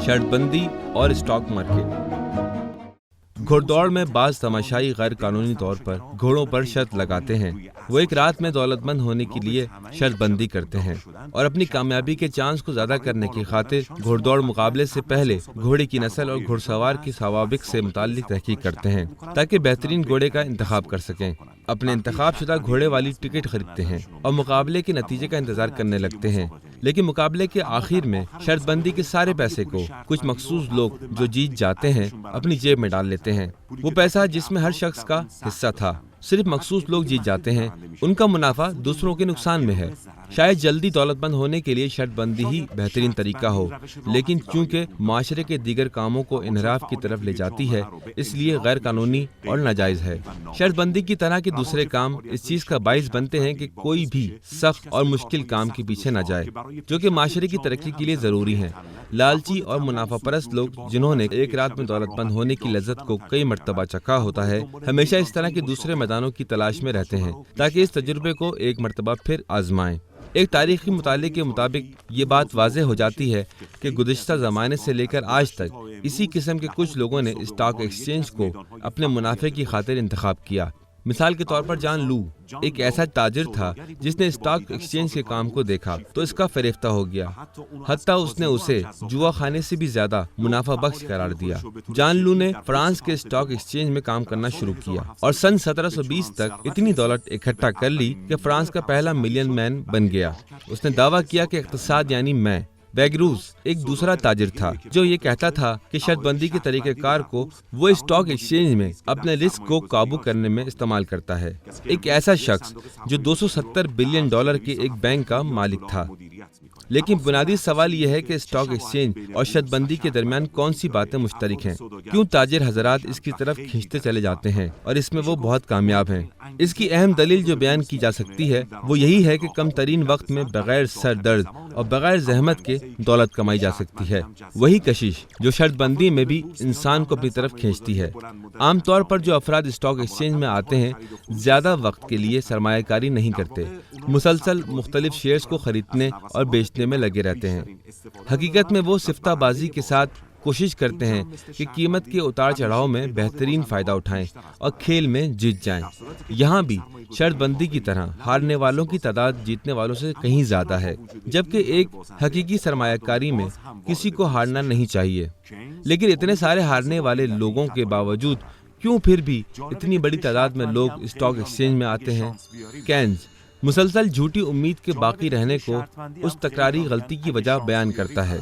शर्त बंदी और स्टॉक मार्केट। घुड़दौड़ में बाज तमाशाई गैर कानूनी तौर पर घोड़ों पर शर्त लगाते हैं। वो एक रात में दौलतमंद होने के लिए शर्त बंदी करते हैं और अपनी कामयाबी के चांस को ज्यादा करने की खातिर घुड़दौड़ मुकाबले से पहले घोड़े की नस्ल और घुड़सवार की सवाबिक से मुताल्लिक तहकीक करते हैं ताकि बेहतरीन घोड़े का इंतखाब कर सकें। अपने इंतखाब शुदा घोड़े वाली टिकट खरीदते हैं और मुकाबले के नतीजे का इंतजार करने लगते हैं। लेकिन मुकाबले के आखिर में शर्त बंदी के सारे पैसे को कुछ मखसूस लोग जो जीत जाते हैं अपनी जेब में डाल लेते हैं। वो पैसा जिसमें हर शख्स का हिस्सा था, सिर्फ मखसूस लोग जीत जाते हैं। उनका मुनाफा दूसरों के नुकसान में है। शायद जल्दी दौलतमंद होने के लिए शर्त बंदी ही बेहतरीन तरीका हो, लेकिन चूंकि माशरे के दीगर कामों को इनहराफ की तरफ ले जाती है, इसलिए गैर कानूनी और नाजायज है। शर्त बंदी की तरह के दूसरे काम इस चीज का बाइस बनते हैं कि कोई भी सख्त और मुश्किल काम के पीछे न जाए जो कि माशरे की तरक्की के लिए जरूरी है। लालची और मुनाफा परस्त लोग जिन्होंने एक रात में दौलतमंद होने की लज्जत को कई मर्तबा चखा होता है, हमेशा इस तरह के दूसरे मैदानों की तलाश में रहते हैं ताकि इस तजुर्बे को एक मर्तबा फिर आजमाएं। एक तारीखी मुताले के मुताबिक ये बात वाज़ेह हो जाती है कि गुज़िश्ता ज़माने से लेकर आज तक इसी किस्म के कुछ लोगों ने स्टॉक एक्सचेंज को अपने मुनाफे की खातिर इंतखाब किया। मिसाल के तौर पर जॉन लू एक ऐसा ताजिर था जिसने स्टॉक एक्सचेंज के काम को देखा तो इसका फरेफ्ता हो गया, हत्ता उसने उसे जुआ खाने से भी ज्यादा मुनाफा बख्श करार दिया। जॉन लू ने फ्रांस के स्टॉक एक्सचेंज में काम करना शुरू किया और सन 1720 तक इतनी दौलत इकट्ठा कर ली कि फ्रांस का पहला मिलियन मैन बन गया। उसने दावा किया कि इक़्तिसाद यानी मैं। बैगरूज एक दूसरा ताजिर था जो ये कहता था कि शर्त बंदी के तरीक़ेकार को वो स्टॉक एक्सचेंज में अपने रिस्क को काबू करने में इस्तेमाल करता है। एक ऐसा शख्स जो 270 बिलियन डॉलर के एक बैंक का मालिक था। लेकिन बुनियादी सवाल यह है कि स्टॉक एक्सचेंज और शर्त बंदी के दरमियान कौन सी बातें मुश्तरक हैं? क्यों ताजिर हजरात इसकी तरफ खींचते चले जाते हैं और इसमें वो बहुत कामयाब हैं? इसकी अहम दलील जो बयान की जा सकती है वो यही है कि कम तरीन वक्त में बगैर सर दर्द और बगैर जहमत के दौलत कमाई जा सकती है। वही कशिश जो शर्त बंदी में भी इंसान को अपनी तरफ खींचती है। आम तौर पर जो अफराद स्टॉक एक्सचेंज में आते हैं ज्यादा वक्त के लिए सरमायाकारी नहीं करते, मुसलसल मुख्तलिफ शेयर्स को खरीदने और बेचने में लगे रहते हैं। हकीकत में वो सिफ्ताबाजी के साथ कोशिश करते हैं कि कीमत के उतार चढ़ाव में बेहतरीन फायदा उठाएं और खेल में जीत जाएं। यहाँ भी शर्त बंदी की तरह हारने वालों की तादाद जीतने वालों से कहीं ज्यादा है, जबकि एक हकीकी सरमायाकारी में किसी को हारना नहीं चाहिए। लेकिन इतने सारे हारने वाले लोगों के बावजूद क्यों फिर भी इतनी बड़ी तादाद में लोग स्टॉक एक्सचेंज में आते हैं? केन्स मुसलसल झूठी उम्मीद के बाकी रहने को उस तकरारी गलती की वजह बयान करता है।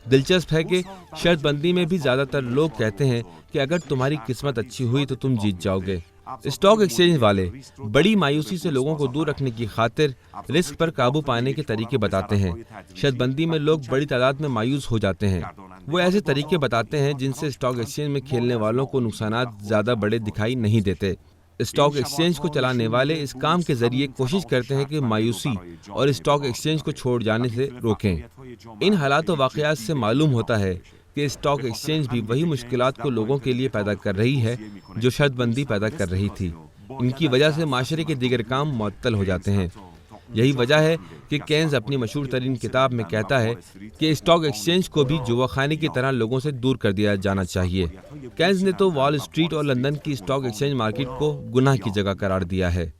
दिलचस्प है कि शर्त बंदी में भी ज्यादातर लोग कहते हैं कि अगर तुम्हारी किस्मत अच्छी हुई तो तुम जीत जाओगे। स्टॉक एक्सचेंज वाले बड़ी मायूसी से लोगों को दूर रखने की खातिर रिस्क पर काबू पाने के तरीके बताते हैं। शर्त बंदी में लोग बड़ी तादाद में मायूस हो जाते हैं। वो ऐसे तरीके बताते हैं जिनसे स्टॉक एक्सचेंज में खेलने वालों को नुकसानात ज्यादा बड़े दिखाई नहीं देते। स्टॉक एक्सचेंज को चलाने वाले इस काम के जरिए कोशिश करते हैं कि मायूसी और स्टॉक एक्सचेंज को छोड़ जाने से रोकें। इन हालात और वाक़यात से मालूम होता है कि स्टॉक एक्सचेंज भी वही मुश्किलात को लोगों के लिए पैदा कर रही है जो शर्त बंदी पैदा कर रही थी। इनकी वजह से माशरे के दीगर काम मुअत्तल हो जाते हैं। यही वजह है कि केन्स अपनी मशहूर तरीन किताब में कहता है कि स्टॉक एक्सचेंज को भी जुआखाने की तरह लोगों से दूर कर दिया जाना चाहिए। केन्स ने तो वॉल स्ट्रीट और लंदन की स्टॉक एक्सचेंज मार्केट को गुनाह की जगह करार दिया है।